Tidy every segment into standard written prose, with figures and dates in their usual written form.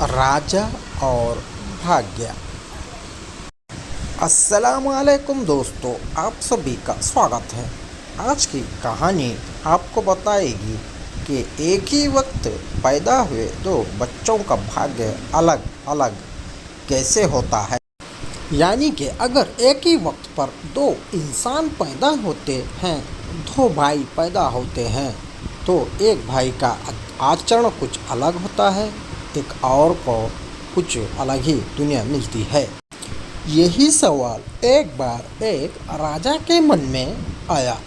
राजा और भाग्य। अस्सलामुअलैकुम दोस्तों, आप सभी का स्वागत है। आज की कहानी आपको बताएगी कि एक ही वक्त पैदा हुए दो बच्चों का भाग्य अलग अलग कैसे होता है। यानी कि अगर एक ही वक्त पर दो इंसान पैदा होते हैं, दो भाई पैदा होते हैं, तो एक भाई का आचरण कुछ अलग होता है, एक और को कुछ अलग ही दुनिया मिलती है। यही सवाल एक बार एक राजा के मन में आया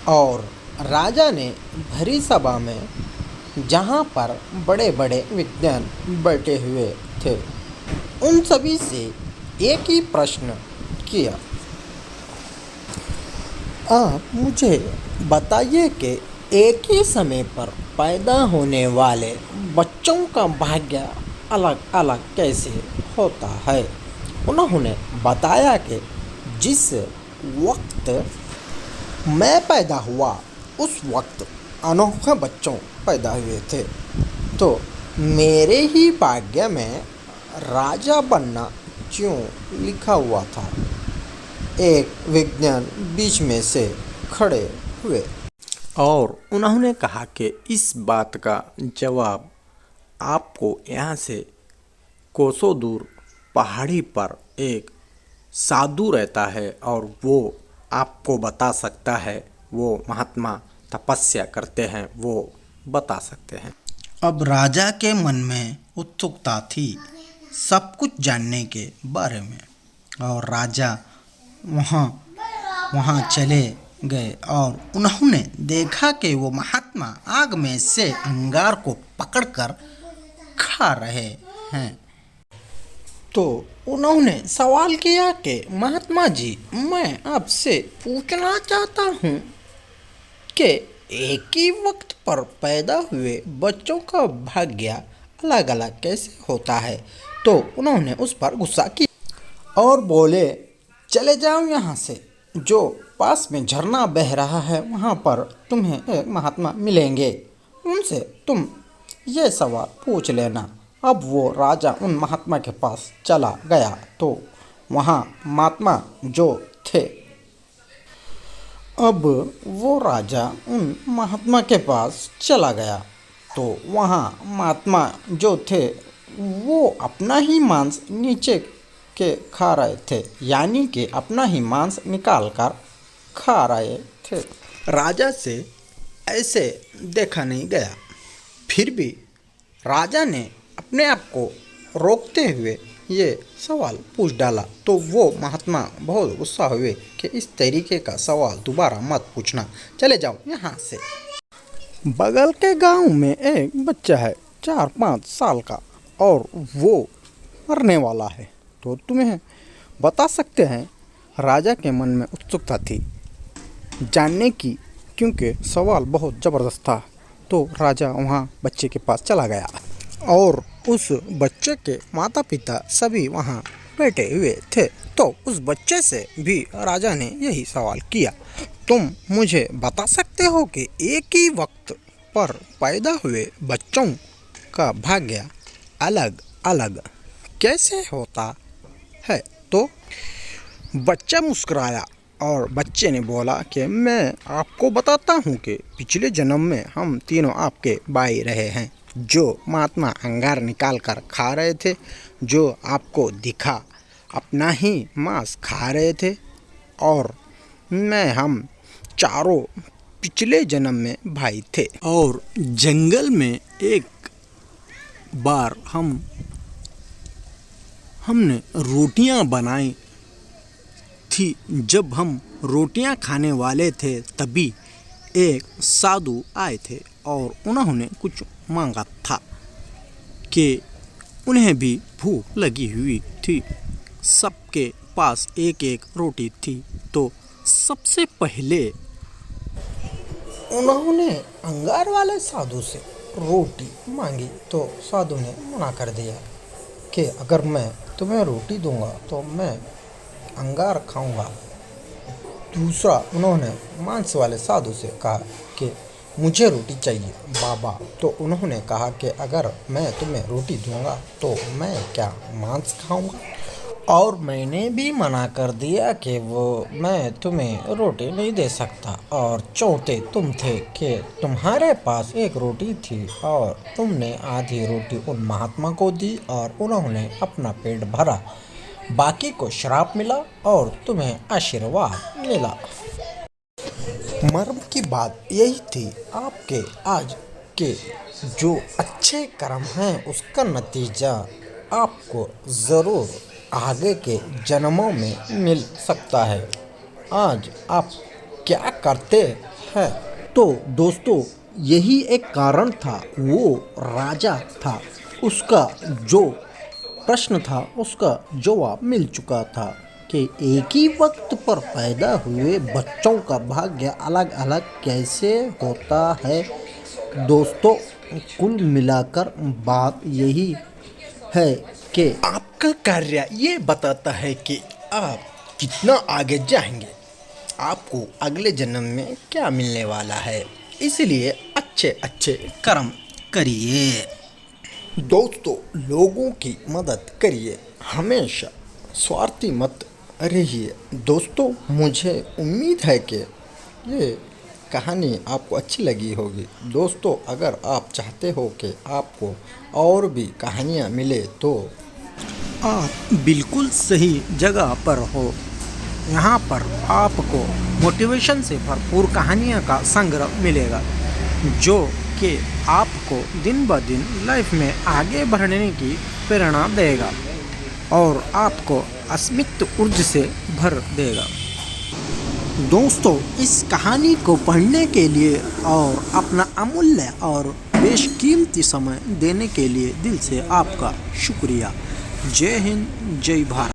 और राजा ने भरी सभा में, जहाँ पर बड़े बड़े विद्वान बैठे हुए थे, उन सभी से एक ही प्रश्न किया। आप मुझे बताइए कि एक ही समय पर पैदा होने वाले बच्चों का भाग्य अलग अलग कैसे होता है। उन्होंने बताया कि जिस वक्त मैं पैदा हुआ उस वक्त अनोखे बच्चों पैदा हुए थे, तो मेरे ही भाग्य में राजा बनना क्यों लिखा हुआ था। एक विज्ञान बीच में से खड़े हुए और उन्होंने कहा कि इस बात का जवाब आपको यहाँ से कोसों दूर पहाड़ी पर एक साधु रहता है और वो आपको बता सकता है। वो महात्मा तपस्या करते हैं, वो बता सकते हैं। अब राजा के मन में उत्सुकता थी सब कुछ जानने के बारे में, और राजा वहाँ चले गए और उन्होंने देखा कि वो महात्मा आग में से अंगार को पकड़कर खा रहे हैं। तो उन्होंने सवाल किया कि महात्मा जी, मैं आपसे पूछना चाहता हूँ कि एक ही वक्त पर पैदा हुए बच्चों का भाग्य अलग अलग कैसे होता है। तो उन्होंने उस पर गुस्सा किया और बोले, चले जाओ यहाँ से, जो पास में झरना बह रहा है वहाँ पर तुम्हें एक महात्मा मिलेंगे, उनसे तुम ये सवाल पूछ लेना। अब वो राजा उन महात्मा के पास चला गया, तो वहाँ महात्मा जो थे, अब वो राजा उन महात्मा के पास चला गया, तो वहाँ महात्मा जो थे वो अपना ही मांस नीचे के खा रहे थे, यानी कि अपना ही मांस निकाल कर खा रहे थे। राजा से ऐसे देखा नहीं गया, फिर भी राजा ने अपने आप को रोकते हुए ये सवाल पूछ डाला। तो वो महात्मा बहुत गुस्सा हुए कि इस तरीके का सवाल दोबारा मत पूछना, चले जाओ यहाँ से। बगल के गांव में एक बच्चा है 4-5 साल का और वो मरने वाला है, तो तुम्हें बता सकते हैं। राजा के मन में उत्सुकता थी जानने की, क्योंकि सवाल बहुत ज़बरदस्त था। तो राजा वहाँ बच्चे के पास चला गया और उस बच्चे के माता पिता सभी वहाँ बैठे हुए थे। तो उस बच्चे से भी राजा ने यही सवाल किया, तुम मुझे बता सकते हो कि एक ही वक्त पर पैदा हुए बच्चों का भाग्य अलग अलग कैसे होता है। तो बच्चा मुस्कुराया और बच्चे ने बोला कि मैं आपको बताता हूँ कि पिछले जन्म में हम तीनों आपके भाई रहे हैं, जो महात्मा अंगार निकाल कर खा रहे थे, जो आपको दिखा अपना ही मांस खा रहे थे, और हम चारों पिछले जन्म में भाई थे। और जंगल में एक बार हमने रोटियां बनाई थी। जब हम रोटियां खाने वाले थे तभी एक साधु आए थे और उन्होंने कुछ मांगा था कि उन्हें भी भूख लगी हुई थी। सबके पास एक एक रोटी थी, तो सबसे पहले उन्होंने अंगार वाले साधु से रोटी मांगी। तो साधु ने मना कर दिया कि अगर मैं तुम्हें रोटी दूंगा तो मैं अंगार खाऊंगा। दूसरा उन्होंने मांस वाले साधु से कहा कि मुझे रोटी चाहिए बाबा। तो उन्होंने कहा कि अगर मैं तुम्हें रोटी दूंगा तो मैं क्या मांस खाऊंगा? और मैंने भी मना कर दिया कि मैं तुम्हें रोटी नहीं दे सकता। और चौथे तुम थे कि तुम्हारे पास एक रोटी थी और तुमने आधी रोटी उन महात्मा को दी और उन्होंने अपना पेट भरा, बाकी को श्राप मिला और तुम्हें आशीर्वाद मिला। मर्म की बात यही थी, आपके आज के जो अच्छे कर्म हैं उसका नतीजा आपको ज़रूर आगे के जन्मों में मिल सकता है। आज आप क्या करते हैं? तो दोस्तों, यही एक कारण था। वो राजा था, उसका जो प्रश्न था उसका जवाब मिल चुका था कि एक ही वक्त पर पैदा हुए बच्चों का भाग्य अलग अलग कैसे होता है। दोस्तों, कुल मिलाकर बात यही है कि आपका कार्य ये बताता है कि आप कितना आगे जाएंगे, आपको अगले जन्म में क्या मिलने वाला है। इसलिए अच्छे अच्छे कर्म करिए। दोस्तों, लोगों की मदद करिए, हमेशा स्वार्थी मत रहिए। दोस्तों, मुझे उम्मीद है कि ये कहानी आपको अच्छी लगी होगी। दोस्तों, अगर आप चाहते हो कि आपको और भी कहानियाँ मिले तो आप बिल्कुल सही जगह पर हो। यहाँ पर आपको मोटिवेशन से भरपूर कहानियाँ का संग्रह मिलेगा जो कि आपको दिन ब दिन लाइफ में आगे बढ़ने की प्रेरणा देगा और आपको अस्मित ऊर्जा से भर देगा। दोस्तों, इस कहानी को पढ़ने के लिए और अपना अमूल्य और बेशकीमती समय देने के लिए दिल से आपका शुक्रिया। जय हिंद, जय भारत।